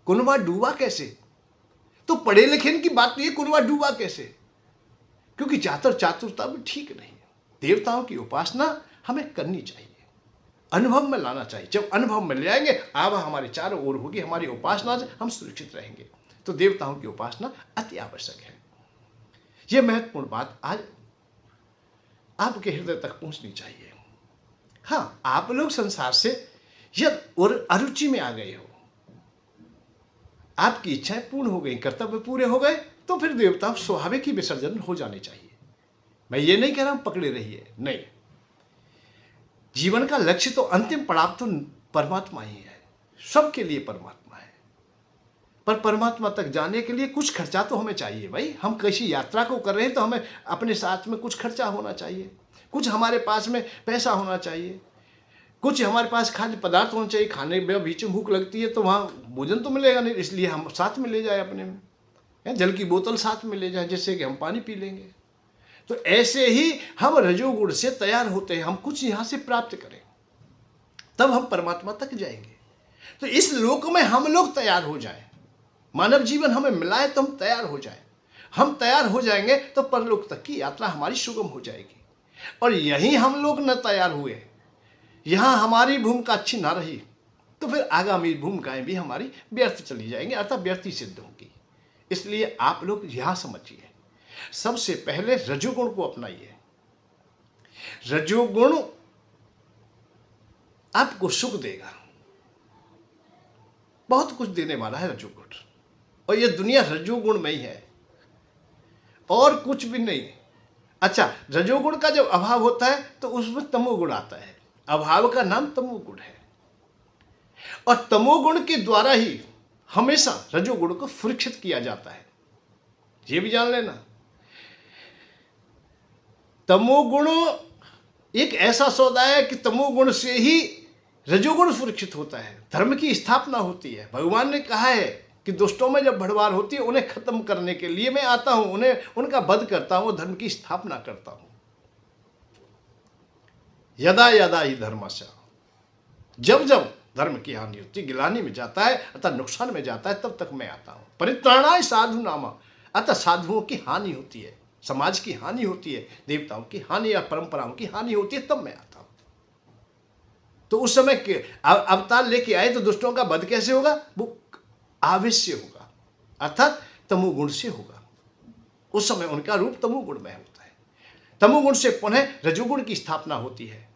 कुनवा डूबा कैसे। तो पढ़े लिखे की बात नहीं है, कुनवा डूबा कैसे, क्योंकि जातर चातुरता भी ठीक नहीं है। देवताओं की उपासना हमें करनी चाहिए, अनुभव में लाना चाहिए। जब अनुभव में ले आएंगे, आभा हमारे चारों ओर होगी, हमारी उपासना से हम सुरक्षित रहेंगे। तो देवताओं की उपासना अति आवश्यक है। यह महत्वपूर्ण बात आज आपके हृदय तक पहुंचनी चाहिए। हाँ, आप लोग संसार से यदि और अरुचि में आ गए हो, आपकी इच्छाएं पूर्ण हो गई, कर्तव्य पूरे हो गए, तो फिर देवता स्वाभाविक ही विसर्जन हो जाने चाहिए। मैं ये नहीं कह रहा हूं पकड़े रहिए, नहीं, जीवन का लक्ष्य तो अंतिम पड़ाव तो परमात्मा ही है, सबके लिए परमात्मा है। पर परमात्मा तक जाने के लिए कुछ खर्चा तो हमें चाहिए भाई। हम किसी यात्रा को कर रहे हैं तो हमें अपने साथ में कुछ खर्चा होना चाहिए, कुछ हमारे पास में पैसा होना चाहिए, कुछ हमारे पास खाद्य पदार्थ होना चाहिए। खाने में बीच में भूख लगती है तो वहाँ भोजन तो मिलेगा नहीं, इसलिए हम साथ में ले जाए, अपने में जल की बोतल साथ में ले जाए, जिससे कि हम पानी पी लेंगे। तो ऐसे ही हम रजोगुण से तैयार होते हैं, हम कुछ यहाँ से प्राप्त करें, तब हम परमात्मा तक जाएंगे। तो इस लोक में हम लोग तैयार हो जाएं, मानव जीवन हमें मिला है तो हम तैयार हो जाएं। हम तैयार हो जाएंगे तो परलोक तक की यात्रा हमारी सुगम हो जाएगी। और यहीं हम लोग न तैयार हुए, यहाँ हमारी भूमिका अच्छी ना रही, तो फिर आगामी भूमिकाएं भी हमारी व्यर्थ चली जाएंगी, अर्थात व्यर्थ ही सिद्ध होंगी। इसलिए आप लोग यहाँ समझिए, सबसे पहले रजोगुण को अपनाइए। रजोगुण आपको सुख देगा, बहुत कुछ देने वाला है रजोगुण, और ये दुनिया रजोगुण में ही है और कुछ भी नहीं। अच्छा, रजोगुण का जब अभाव होता है तो उसमें तमोगुण आता है, अभाव का नाम तमोगुण है। और तमोगुण के द्वारा ही हमेशा रजोगुण को सुरक्षित किया जाता है, ये भी जान लेना। तमोगुण एक ऐसा सौदा है कि तमोगुण से ही रजोगुण सुरक्षित होता है, धर्म की स्थापना होती है। भगवान ने कहा है कि दुष्टों में जब भड़वार होती है, उन्हें खत्म करने के लिए मैं आता हूं, उन्हें उनका वध करता हूं, धर्म की स्थापना करता हूं। यदा यदा ही धर्मस्य, जब जब धर्म की हानि होती है, गिलानी में जाता है अतः नुकसान में जाता है, तब तक मैं आता हूं। परित्राणाय साधु नामा, अतः साधुओं की हानि होती है, समाज की हानि होती है, देवताओं की हानि या परंपराओं की हानि होती है, तब मैं आता हूं। तो उस समय के अवतार लेके आए तो दुष्टों का वध कैसे होगा, वो आवेश से होगा, अर्थात तमोगुण से होगा। उस समय उनका रूप तमोगुण में होता है। तमोगुण से पुनः रजोगुण की स्थापना होती है,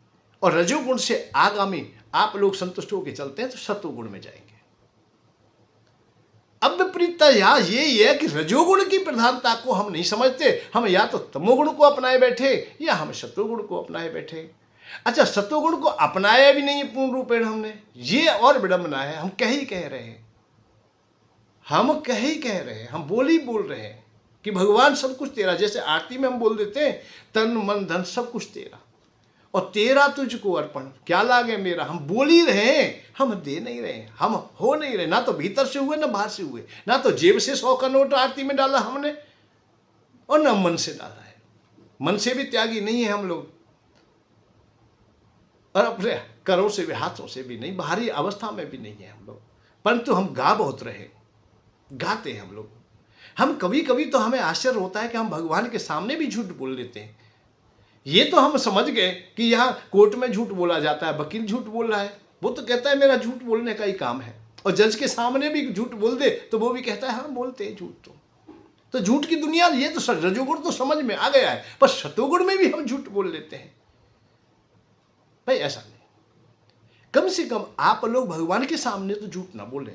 और रजोगुण से आगामी आप लोग संतुष्ट होकर चलते हैं तो सत्वगुण में जाएंगे। अब विपरीतता यहाँ ये है कि रजोगुण की प्रधानता को हम नहीं समझते, हम या तो तमोगुण को अपनाए बैठे या हम सत्वगुण को अपनाए बैठे। अच्छा, सत्वगुण को अपनाया भी नहीं पूर्ण रूपेण हमने, ये और विडंबना है। हम कह ही कह रहे हैं, हम कह ही कह रहे हैं, हम बोल ही बोल रहे हैं कि भगवान सब कुछ तेरा, जैसे आरती में हम बोल देते हैं तन मन धन सब कुछ तेरा, और तेरा तुझको अर्पण क्या लागे मेरा। हम बोल ही रहे हैं, हम दे नहीं रहे, हम हो नहीं रहे, ना तो भीतर से हुए ना बाहर से हुए, ना तो जेब से 100 का नोट आरती में डाला हमने और ना मन से डाला है। मन से भी त्यागी नहीं है हम लोग, और अपने करों से भी, हाथों से भी नहीं, बाहरी अवस्था में भी नहीं है हम लोग। परंतु हम गा बहुत रहे, गाते हैं हम लोग। हम कभी कभी तो हमें आश्चर्य होता है कि हम भगवान के सामने भी झूठ बोल लेते हैं। ये तो हम समझ गए कि यहाँ कोर्ट में झूठ बोला जाता है, वकील झूठ बोल रहा है, वो तो कहता है मेरा झूठ बोलने का ही काम है, और जज के सामने भी झूठ बोल दे तो वो भी कहता है हाँ बोलते हैं झूठ। तो झूठ की दुनिया, ये तो रजोगुण तो समझ में आ गया है, पर सतोगुण में भी हम झूठ बोल लेते हैं। भाई ऐसा नहीं, कम से कम आप लोग भगवान के सामने तो झूठ ना बोले,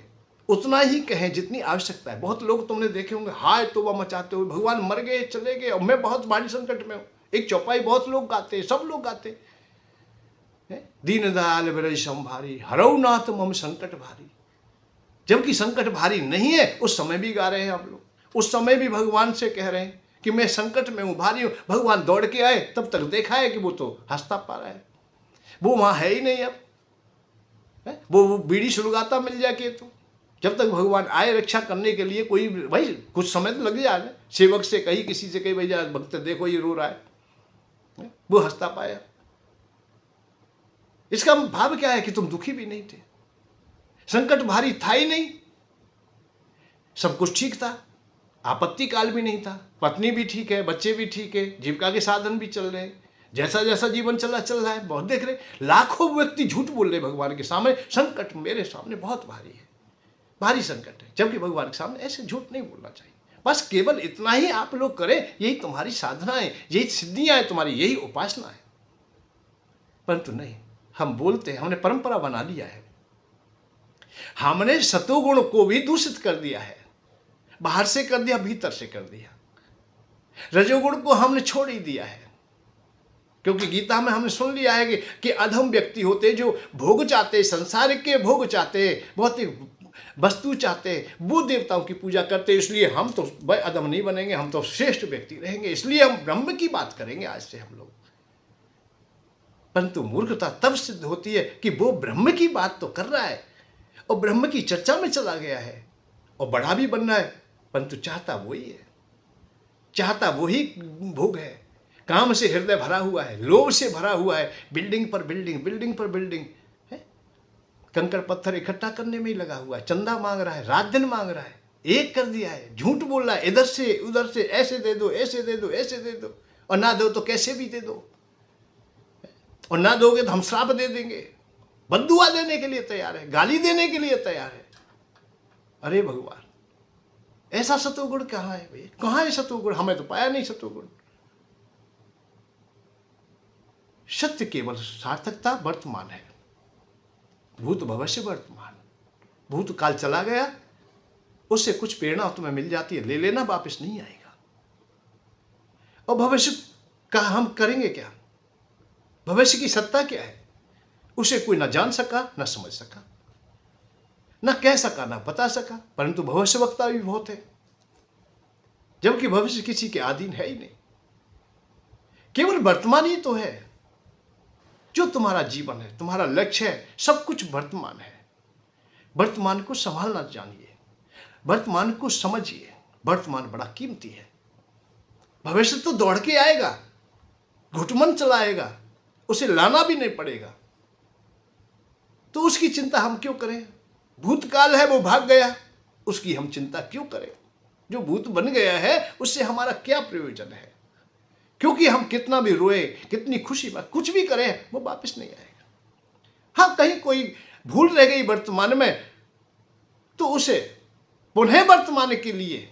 उतना ही कहें जितनी आवश्यकता है। बहुत लोग तुमने देखे होंगे हाय तौबा मचाते हुए, भगवान मर गए चले गए और मैं बहुत भारी संकट में हूँ। एक चौपाई बहुत लोग गाते हैं, सब लोग गाते हैं, दीन दयाल विरज संभारी हरऊ नाथ मम संकट भारी। जबकि संकट भारी नहीं है उस समय भी गा रहे हैं आप लोग, उस समय भी भगवान से कह रहे हैं कि मैं संकट में हूँ, भारी हूँ। भगवान दौड़ के आए तब तक देखा है कि वो तो हंसता पा रहा है, वो वहाँ है ही नहीं अब, वो बीड़ी सुलगाता मिल जाके। तो जब तक भगवान आए रक्षा करने के लिए, कोई भाई कुछ समय तो लग जाए, सेवक से कही, किसी से कही भैया भक्त देखो ये रो रहा है, वो हंसता पाया। इसका भाव क्या है कि तुम दुखी भी नहीं थे, संकट भारी था ही नहीं, सब कुछ ठीक था, आपत्ति काल भी नहीं था, पत्नी भी ठीक है, बच्चे भी ठीक है, जीविका के साधन भी चल रहे हैं, जैसा जैसा जीवन चल रहा है। बहुत देख रहे, लाखों व्यक्ति झूठ बोल रहे भगवान के सामने, संकट मेरे सामने बहुत भारी है, भारी संकट है। जबकि भगवान के सामने ऐसे झूठ नहीं बोलना चाहिए। बस केवल इतना ही आप लोग करें, यही तुम्हारी साधना है, यही सिद्धियां हैं तुम्हारी, यही उपासना है। परंतु नहीं, हम बोलते हैं, हमने परंपरा बना लिया है, हमने सतोगुण को भी दूषित कर दिया है, बाहर से कर दिया, भीतर से कर दिया। रजोगुण को हमने छोड़ ही दिया है, क्योंकि गीता में हमने सुन लिया है कि अधम व्यक्ति होते जो भोग चाहते, संसार के भोग चाहते, भौतिक वस्तु चाहते, वो देवताओं की पूजा करते। इसलिए हम तो अधम नहीं बनेंगे, हम तो श्रेष्ठ व्यक्ति रहेंगे, इसलिए हम ब्रह्म की बात करेंगे आज से हम लोग। परंतु मूर्खता तब सिद्ध होती है कि वो ब्रह्म की बात तो कर रहा है और ब्रह्म की चर्चा में चला गया है और बड़ा भी बनना है, परंतु चाहता वही है, चाहता वही भोग है। काम से हृदय भरा हुआ है, लोभ से भरा हुआ है, बिल्डिंग पर बिल्डिंग, बिल्डिंग पर बिल्डिंग है, कंकड़ पत्थर इकट्ठा करने में ही लगा हुआ है, चंदा मांग रहा है, रात दिन मांग रहा है, एक कर दिया है, झूठ बोल रहा है, इधर से उधर से, ऐसे दे दो, ऐसे दे दो, ऐसे दे दो, और ना दो तो कैसे भी दे दो, और ना दोगे तो हम श्राप दे देंगे, बद्दुआ देने के लिए तैयार है, गाली देने के लिए तैयार है। अरे भगवान, ऐसा सतोगुण कहाँ है भैया? कहाँ है सतोगुण? हमें तो पाया नहीं सतोगुण। सत्य केवल सार्थकता वर्तमान है, भूत भविष्य वर्तमान। भूत काल चला गया, उससे कुछ प्रेरणा तुम्हें मिल जाती है, ले लेना, वापस नहीं आएगा। और भविष्य का हम करेंगे क्या? भविष्य की सत्ता क्या है? उसे कोई ना जान सका, ना समझ सका, ना कह सका, ना बता सका। परंतु भविष्यवक्ता भी बहुत है, जबकि भविष्य किसी के अधीन है ही नहीं। केवल वर्तमान ही तो है जो तुम्हारा जीवन है, तुम्हारा लक्ष्य है, सब कुछ वर्तमान है। वर्तमान को संभालना जानिए, वर्तमान को समझिए, वर्तमान बड़ा कीमती है। भविष्य तो दौड़ के आएगा, घुटमन चलाएगा, उसे लाना भी नहीं पड़ेगा, तो उसकी चिंता हम क्यों करें? भूतकाल है, वो भाग गया, उसकी हम चिंता क्यों करें? जो भूत बन गया है उससे हमारा क्या प्रयोजन है? क्योंकि हम कितना भी रोए, कितनी खुशी बात, कुछ भी करें, वो वापस नहीं आएगा। हाँ, कहीं कोई भूल रह गई वर्तमान में, तो उसे पुनः वर्तमान के लिए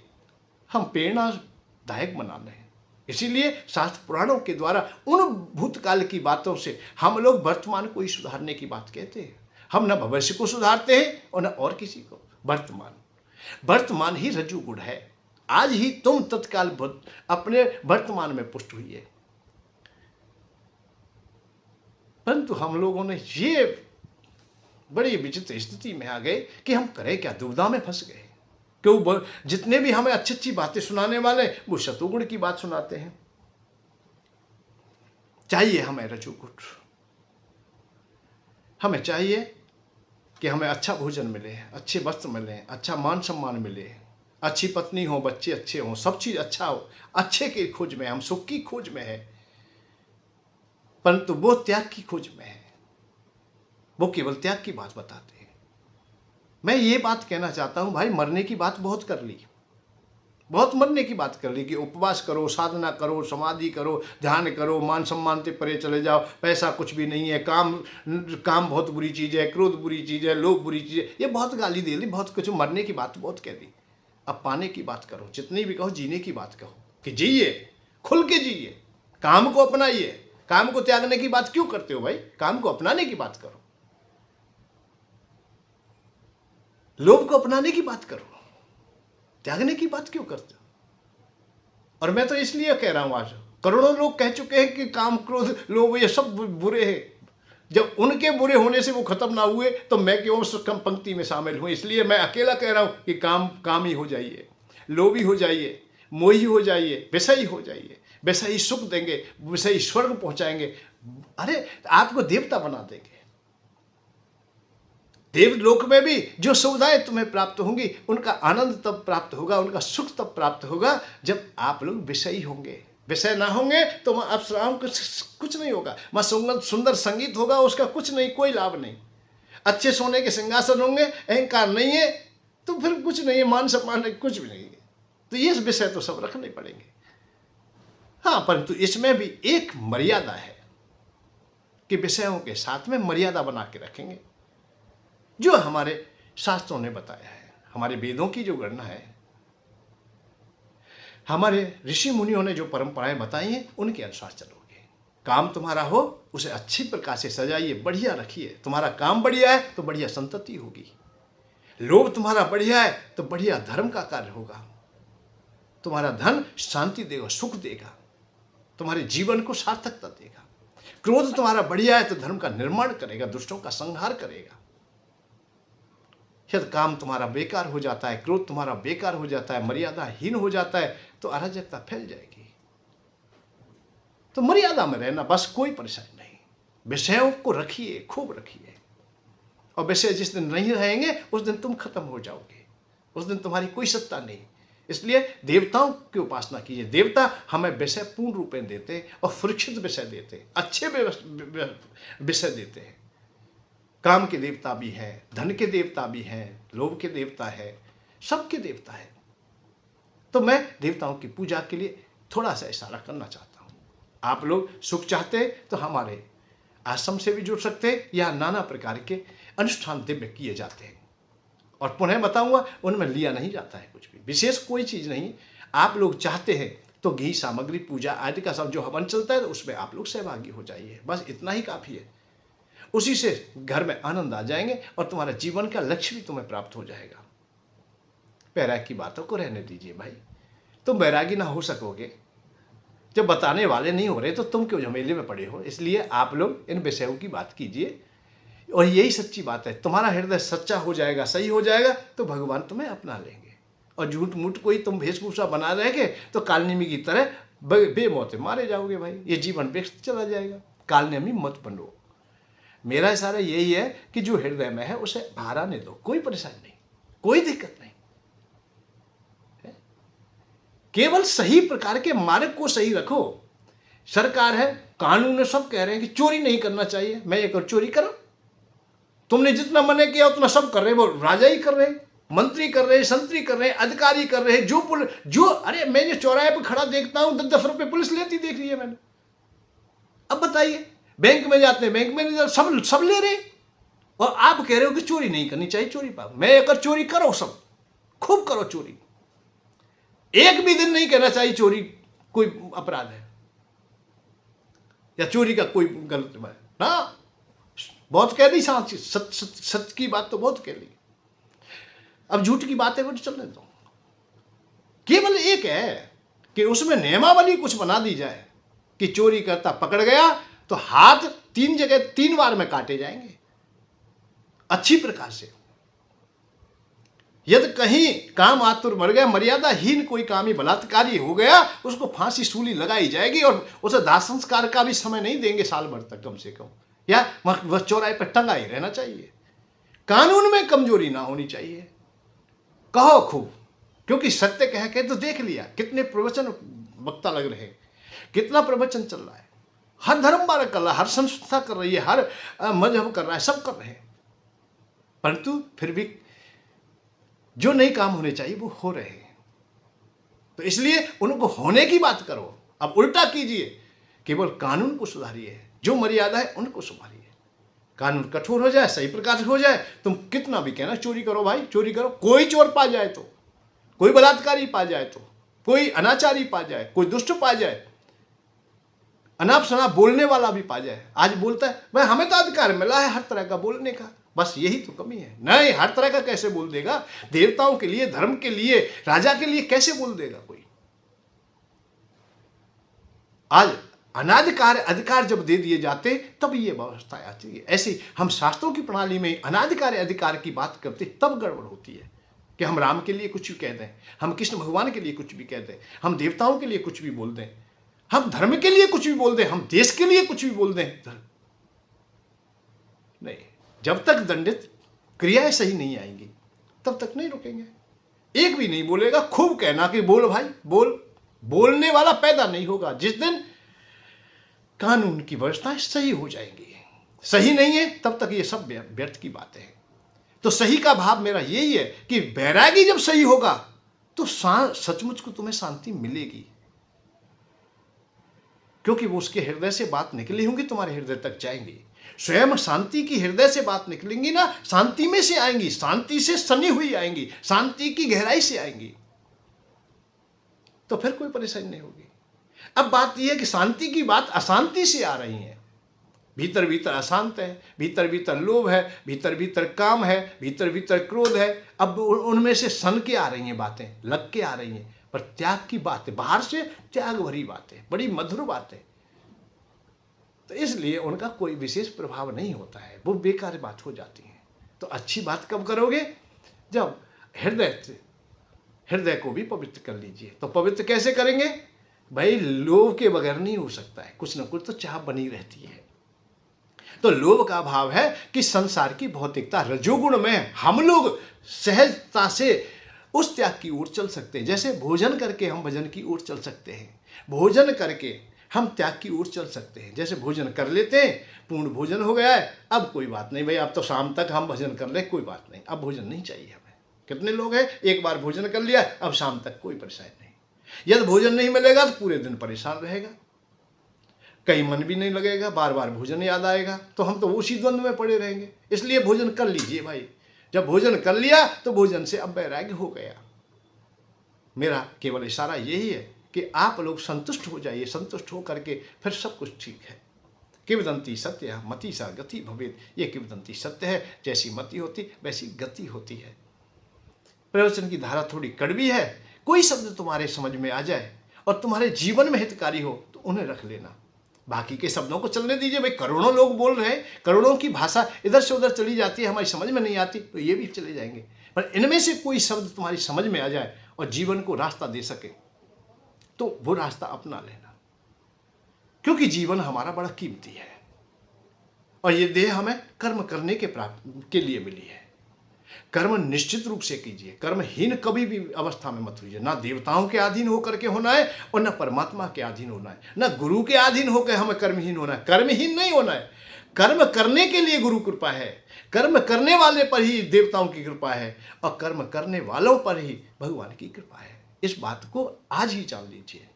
हम प्रेरणादायक बना लें। इसीलिए शास्त्र पुराणों के द्वारा उन भूतकाल की बातों से हम लोग वर्तमान को ही सुधारने की बात कहते हैं। हम न भविष्य को सुधारते हैं और न और किसी को। वर्तमान ही रज्जुगुण है। आज ही तुम तत्काल अपने वर्तमान में पुष्ट हुई है। परंतु हम लोगों ने ये बड़ी विचित्र स्थिति में आ गए कि हम करें क्या, दुविधा में फंस गए। क्यों? जितने भी हमें अच्छी अच्छी बातें सुनाने वाले, वो शतुगुण की बात सुनाते हैं। चाहिए हमें रजोगुण, हमें चाहिए कि हमें अच्छा भोजन मिले, अच्छे वस्त्र मिले, अच्छा मान सम्मान मिले, अच्छी पत्नी हो, बच्चे अच्छे हों, सब चीज़ अच्छा हो। अच्छे की खोज में, हम सुख की खोज में है, परंतु वो त्याग की खोज में है। वो केवल त्याग की बात बताते हैं। मैं ये बात कहना चाहता हूँ भाई, मरने की बात बहुत कर ली, बहुत मरने की बात कर ली कि उपवास करो, साधना करो, समाधि करो, ध्यान करो, मान सम्मान से परे चले जाओ, पैसा कुछ भी नहीं है, काम बहुत बुरी चीज़ है, क्रोध बुरी चीज़ है, लोभ बुरी चीज़ है, ये बहुत गाली दे ली, बहुत कुछ मरने की बात बहुत कह दी। अब पाने की बात करो, जितनी भी कहो, जीने की बात कहो कि जिए, खुल के जिए, काम को अपनाइए। काम को त्यागने की बात क्यों करते हो भाई? काम को अपनाने की बात करो। लोभ को अपनाने की बात करो, त्यागने की बात क्यों करते हो? और मैं तो इसलिए कह रहा हूं, आज करोड़ों लोग कह चुके हैं कि काम, क्रोध, लोभ ये सब बुरे हैं। जब उनके बुरे होने से वो खत्म ना हुए तो मैं क्यों उस कम पंक्ति में शामिल हूं? इसलिए मैं अकेला कह रहा हूं कि काम ही हो जाइए, लोभी हो जाइए, मोही हो जाइए, विषयी हो जाइए। विषयी सुख देंगे, विषयी स्वर्ग पहुंचाएंगे। अरे आपको देवता बना देंगे। देवलोक में भी जो सुविधाएं तुम्हें प्राप्त होंगी, उनका आनंद तब प्राप्त होगा, उनका सुख तब प्राप्त होगा जब आप लोग विषयी होंगे। विषय ना होंगे तो वहां अप्सराओं कुछ नहीं होगा। वहां सुंदर संगीत होगा, उसका कुछ नहीं, कोई लाभ नहीं। अच्छे सोने के सिंहासन होंगे, अहंकार नहीं है तो फिर कुछ नहीं है, मान सम्मान नहीं, कुछ भी नहीं है। तो ये विषय तो सब रखने पड़ेंगे। हाँ, परंतु इसमें भी एक मर्यादा है कि विषयों के साथ में मर्यादा बना के रखेंगे, जो हमारे शास्त्रों ने बताया है, हमारे वेदों की जो गणना है, हमारे ऋषि मुनियों ने जो परंपराएं बताई हैं, उनके अनुसार चलोगे। काम तुम्हारा हो, उसे अच्छी प्रकार से सजाइए, बढ़िया रखिए। तुम्हारा काम बढ़िया है तो बढ़िया संतति होगी। लोभ तुम्हारा बढ़िया है तो बढ़िया धर्म का कार्य होगा। तुम्हारा धन शांति देगा, सुख देगा, तुम्हारे जीवन को सार्थकता देगा। क्रोध तुम्हारा बढ़िया है तो धर्म का निर्माण करेगा, दुष्टों का संहार करेगा। यदि काम तुम्हारा बेकार हो जाता है, क्रोध तुम्हारा बेकार हो जाता है, मर्यादाहीन हो जाता है, तो अराजकता फैल जाएगी। तो मर्यादा में रहना, बस, कोई परेशानी नहीं। विषयों को रखिए, खूब रखिए। और विषय जिस दिन नहीं रहेंगे उस दिन तुम खत्म हो जाओगे, उस दिन तुम्हारी कोई सत्ता नहीं। इसलिए देवताओं की उपासना कीजिए। देवता हमें विषय पूर्ण रूप में देते और सुरक्षित विषय देते, अच्छे विषय देते हैं। काम के देवता भी हैं, धन के देवता भी हैं, लोभ के देवता है, सबके देवता है। तो मैं देवताओं की पूजा के लिए थोड़ा सा इशारा करना चाहता हूँ। आप लोग सुख चाहते तो हमारे आश्रम से भी जुड़ सकते हैं, या नाना प्रकार के अनुष्ठान दिव्य किए जाते हैं। और पुनः बताऊंगा, उनमें लिया नहीं जाता है कुछ भी, विशेष कोई चीज़ नहीं। आप लोग चाहते हैं तो घी सामग्री, पूजा आदि का सब जो हवन चलता है, तो उसमें आप लोग सहभागी हो जाइए, बस इतना ही काफ़ी है। उसी से घर में आनंद आ जाएंगे और तुम्हारा जीवन का लक्ष्य भी तुम्हें प्राप्त हो जाएगा। वैराग की बातों को रहने दीजिए भाई। तुम वैरागी ना हो सकोगे जब बताने वाले नहीं हो रहे, तो तुम क्यों झमेले में पड़े हो? इसलिए आप लोग इन विषयों की बात कीजिए, और यही सच्ची बात है। तुम्हारा हृदय सच्चा हो जाएगा, सही हो जाएगा, तो भगवान तुम्हें अपना लेंगे। और झूठ मूठ कोई तुम वेशभूषा बना रहेंगे तो कालनेमी की तरह बेमौते मारे जाओगे भाई। ये जीवन व्यस्त चला जाएगा। कालनेमी मत बनो। मेरा इशारा यही है कि जो हृदय में है उसे बाहर आने दो, कोई परेशानी नहीं, कोई दिक्कत नहीं। केवल सही प्रकार के मार्ग को सही रखो। सरकार है, कानून है, सब कह रहे हैं कि चोरी नहीं करना चाहिए। मैं एक और चोरी करो? तुमने जितना मना किया उतना सब कर रहे हैं। वो राजा ही कर रहे हैं, मंत्री कर रहे हैं, संतरी कर रहे हैं, अधिकारी कर रहे हैं, जो अरे मैं जो चौराहे पर खड़ा देखता हूं, 10-10 रुपए पुलिस लेती देख रही है मैंने। अब बताइए, बैंक में जाते हैं, बैंक में सब ले रहे, और आप कह रहे हो कि चोरी नहीं करनी चाहिए। चोरी पाप, मैं एक और चोरी करो, सब खूब करो चोरी। एक भी दिन नहीं कहना चाहिए चोरी कोई अपराध है या चोरी का कोई गलत है ना। बहुत कह दी, सच की बात तो बहुत कह ली। अब झूठ की बात है वो तो चलने दो। केवल एक है कि उसमें नियमावली कुछ बना दी जाए कि चोरी करता पकड़ गया तो हाथ 3 जगह 3 बार में काटे जाएंगे अच्छी प्रकार से। यदि कहीं काम आतुर मर गया, मर्यादाहीन कोई कामी बलात्कारी हो गया, उसको फांसी सूली लगाई जाएगी, और उसे दाह संस्कार का भी समय नहीं देंगे साल भर तक कम से कम, या वह चौराहे पर टंगा ही रहना चाहिए। कानून में कमजोरी ना होनी चाहिए। कहो खूब, क्योंकि सत्य कह के तो देख लिया कितने प्रवचन वक्ता लग रहे हैं, कितना प्रवचन चल रहा है, हर धर्म मार्ग कर रहा है, हर संस्था कर रही है, हर मजहब कर रहा है, सब कर रहे हैं, परंतु फिर भी जो नहीं काम होने चाहिए वो हो रहे हैं। तो इसलिए उनको होने की बात करो। अब उल्टा कीजिए, केवल कानून को सुधारिए, जो मर्यादा है उनको सुधारिए। कानून कठोर हो जाए, सही प्रकार से हो जाए। तुम कितना भी कहना चोरी करो भाई, चोरी करो, कोई चोर पा जाए तो, कोई बलात्कारी पा जाए तो, कोई अनाचारी पा जाए, कोई दुष्ट पा जाए, अनाप शनाप बोलने वाला भी पा जाए। आज बोलता है भाई हमें तो अधिकार मिला है हर तरह का बोलने का, बस यही तो कमी है। नहीं, हर तरह का कैसे बोल देगा? देवताओं के लिए, धर्म के लिए, राजा के लिए कैसे बोल देगा कोई? आज अनाधिकार अधिकार जब दे दिए जाते तब ये व्यवस्था आती है। ऐसी हम शास्त्रों की प्रणाली में अनाधिकार अधिकार की बात करते तब गड़बड़ होती है कि हम राम के लिए कुछ भी कह दें, हम कृष्ण भगवान के लिए कुछ भी कह दें, हम देवताओं के लिए कुछ भी बोल दें, हम धर्म के लिए कुछ भी बोल दें, हम देश के लिए कुछ भी बोल दें। नहीं, जब तक दंडित क्रियाएं सही नहीं आएंगी तब तक नहीं रुकेंगे। एक भी नहीं बोलेगा, खूब कहना कि बोल भाई बोल, बोलने वाला पैदा नहीं होगा। जिस दिन कानून की व्यवस्थाएं सही हो जाएंगी, सही नहीं है तब तक ये सब व्यर्थ की बातें हैं। तो सही का भाव मेरा यही है कि वैरागी जब सही होगा तो सचमुच को तुम्हें शांति मिलेगी, क्योंकि वो उसके हृदय से बात निकली होंगी, तुम्हारे हृदय तक जाएंगी। स्वयं शांति की हृदय से बात निकलेंगी ना, शांति में से आएंगी, शांति से सनी हुई आएंगी, शांति की गहराई से आएंगी, तो फिर कोई परेशानी नहीं होगी। अब बात यह है कि शांति की बात अशांति से आ रही है। भीतर भीतर अशांत है, भीतर भीतर लोभ है, भीतर भीतर काम है, भीतर भीतर क्रोध है। अब उनमें से सन के आ रही हैं बातें, लग के आ रही हैं, पर त्याग की बातें, बाहर से त्याग भरी बातें, बड़ी मधुर बातें, तो इसलिए उनका कोई विशेष प्रभाव नहीं होता है, वो बेकार बात हो जाती है। तो अच्छी बात कब करोगे? जब हृदय को भी पवित्र कर लीजिए। तो पवित्र कैसे करेंगे भाई? लोभ के बगैर नहीं हो सकता है, कुछ ना कुछ तो चाह बनी रहती है। तो लोभ का भाव है कि संसार की भौतिकता रजोगुण में हम लोग सहजता से उस त्याग की ओर चल सकते हैं। जैसे भोजन करके हम भजन की ओर चल सकते हैं, भोजन करके हम त्याग की ओर चल सकते हैं। जैसे भोजन कर लेते हैं, पूर्ण भोजन हो गया है, अब कोई बात नहीं भाई, अब तो शाम तक हम भजन कर ले, कोई बात नहीं, अब भोजन नहीं चाहिए हमें। कितने लोग हैं, एक बार भोजन कर लिया, अब शाम तक कोई परेशानी नहीं। यदि भोजन नहीं मिलेगा तो पूरे दिन परेशान रहेगा, कहीं मन भी नहीं लगेगा, बार बार भोजन याद आएगा, तो हम तो उसी द्वंद्व में पड़े रहेंगे। इसलिए भोजन कर लीजिए भाई। जब भोजन कर लिया तो भोजन से अब वैराग्य हो गया। मेरा केवल इशारा यही है कि आप लोग संतुष्ट हो जाइए, संतुष्ट हो करके फिर सब कुछ ठीक है। किंवदंती सत्य मति सा गति भवेत। ये किंवदंती सत्य है, जैसी मति होती वैसी गति होती है। प्रवचन की धारा थोड़ी कड़वी है, कोई शब्द तुम्हारे समझ में आ जाए और तुम्हारे जीवन में हितकारी हो तो उन्हें रख लेना, बाकी के शब्दों को चलने दीजिए। भाई करोड़ों लोग बोल रहे हैं, करोड़ों की भाषा इधर से उधर चली जाती है, हमारी समझ में नहीं आती, तो ये भी चले जाएंगे। पर इनमें से कोई शब्द तुम्हारी समझ में आ जाए और जीवन को रास्ता दे सके तो वो रास्ता अपना लेना, क्योंकि जीवन हमारा बड़ा कीमती है और ये देह हमें कर्म करने के लिए मिली है। कर्म निश्चित रूप से कीजिए, कर्महीन कभी भी अवस्था में मत होइए। ना देवताओं के अधीन होकर के होना है और ना परमात्मा के अधीन होना है, ना गुरु के अधीन होकर हमें कर्महीन होना है। कर्महीन नहीं होना है, कर्म करने के लिए गुरु कृपा है, कर्म करने वाले पर ही देवताओं की कृपा है और कर्म करने वालों पर ही भगवान की कृपा है। इस बात को आज ही जान लीजिए।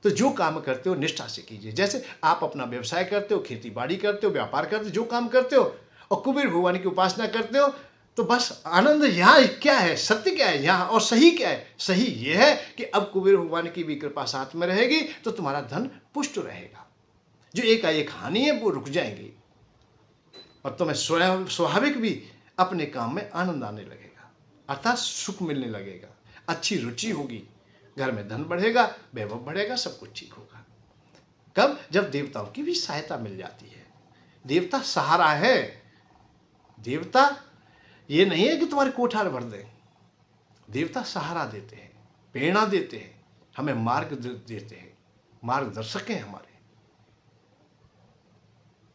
तो जो काम करते हो निष्ठा से कीजिए। जैसे आप अपना व्यवसाय करते हो, खेती बाड़ी करते हो, व्यापार करते हो, जो काम करते हो और कुबेर भगवान की उपासना करते हो, तो बस आनंद यहाँ क्या है, सत्य क्या है यहाँ, और सही क्या है? सही ये है कि अब कुबेर भगवान की भी कृपा साथ में रहेगी तो तुम्हारा धन पुष्ट रहेगा। जो एकाएक हानि है वो रुक जाएंगी और तुम्हें स्वाभाविक भी अपने काम में आनंद आने लगेगा, अर्थात सुख मिलने लगेगा, अच्छी रुचि होगी, घर में धन बढ़ेगा, वैभव बढ़ेगा, सब कुछ ठीक होगा। कब? जब देवताओं की भी सहायता मिल जाती है। देवता सहारा है। देवता ये नहीं है कि तुम्हारे कोठार भर दें, देवता सहारा देते हैं, प्रेरणा देते हैं, हमें मार्ग देते हैं, मार्गदर्शक हैं हमारे।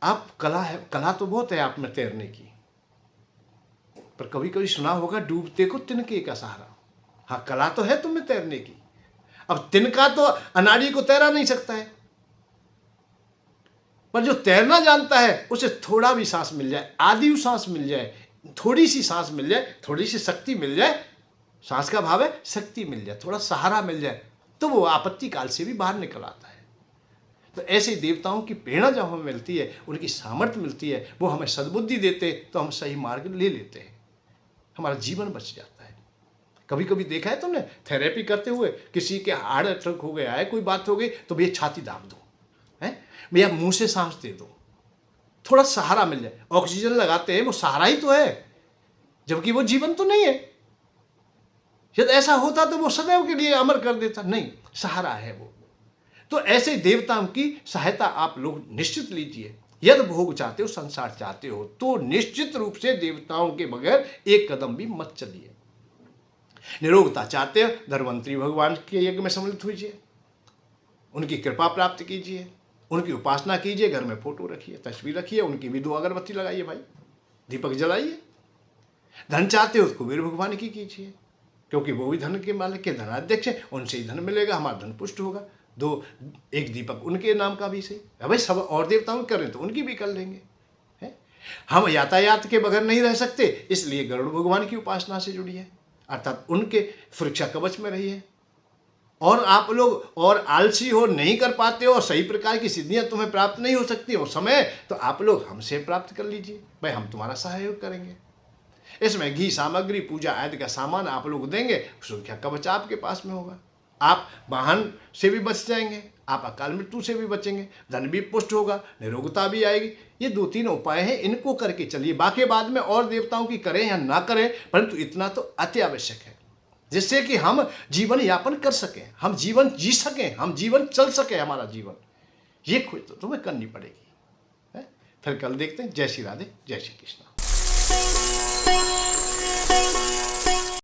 आप कला है, कला तो बहुत है आप में तैरने की, पर कभी कभी सुना होगा डूबते को तिनके का सहारा। हाँ, कला तो है तुम्हें तैरने की। अब तिनका तो अनाड़ी को तैरा नहीं सकता है, पर जो तैरना जानता है उसे थोड़ा भी सांस मिल जाए, आधी सांस मिल जाए, थोड़ी सी सांस मिल जाए, थोड़ी सी शक्ति मिल जाए, सांस का भाव है शक्ति मिल जाए, थोड़ा सहारा मिल जाए, तो वो आपत्ति काल से भी बाहर निकल आता है। तो ऐसे देवताओं की प्रेरणा जब हमें मिलती है, उनकी सामर्थ्य मिलती है, वो हमें सद्बुद्धि देते, तो हम सही मार्ग ले लेते हैं, हमारा जीवन बच जाता है। कभी कभी देखा है तुमने थेरेपी करते हुए, किसी के हार्ट अटैक हो गया है, कोई बात हो गई, तो भैया छाती दाब दो, है भैया मुंह से सांस दे दो, थोड़ा सहारा मिल जाए। ऑक्सीजन लगाते हैं वो सहारा ही तो है, जबकि वो जीवन तो नहीं है। यदि ऐसा होता तो वो सदैव के लिए अमर कर देता, नहीं, सहारा है वो। तो ऐसे देवताओं की सहायता आप लोग निश्चित लीजिए। यदि भोग चाहते हो, संसार चाहते हो, तो निश्चित रूप से देवताओं के बगैर एक कदम भी मत चलिए। निरोगता चाहते हो, धन्वंतरी भगवान के यज्ञ में सम्मिलित होइए, उनकी कृपा प्राप्त कीजिए, उनकी उपासना कीजिए, घर में फोटो रखिए, तस्वीर रखिए, उनकी भी 2 अगरबत्ती लगाइए भाई, दीपक जलाइए। धन चाहते हो तो कुबेर भगवान की कीजिए, क्योंकि वो भी धन के मालिक के धनाध्यक्ष हैं, उनसे ही धन मिलेगा, हमारा धन पुष्ट होगा। एक दीपक उनके नाम का भी सही है भाई। सब और देवताओं करें तो उनकी भी कर लेंगे, है? हम यातायात के बगैर नहीं रह सकते, इसलिए गरुड़ भगवान की उपासना से जुड़िए, अर्थात उनके सुरक्षा कवच में रहिए। और आप लोग और आलसी हो, नहीं कर पाते हो, और सही प्रकार की सिद्धियां तुम्हें प्राप्त नहीं हो सकती हो समय, तो आप लोग हमसे प्राप्त कर लीजिए भाई, हम तुम्हारा सहयोग करेंगे। इसमें घी सामग्री, पूजा आदि का सामान आप लोग देंगे, सुरक्षा कवच आपके पास में होगा। आप वाहन से भी बच जाएंगे, आप अकाल मृत्यु से भी बचेंगे, धन भी पुष्ट होगा, निरोगता भी आएगी। ये 2-3 उपाय हैं, इनको करके चलिए। बाकी बाद में और देवताओं की करें या ना करें, परंतु इतना तो अति आवश्यक है, जिससे कि हम जीवन यापन कर सकें, हम जीवन जी सकें, हम जीवन चल सके, हमारा जीवन। ये खोज तो तुम्हें करनी पड़ेगी, है? फिर कल देखते हैं। जय श्री राधे, जय श्री कृष्ण।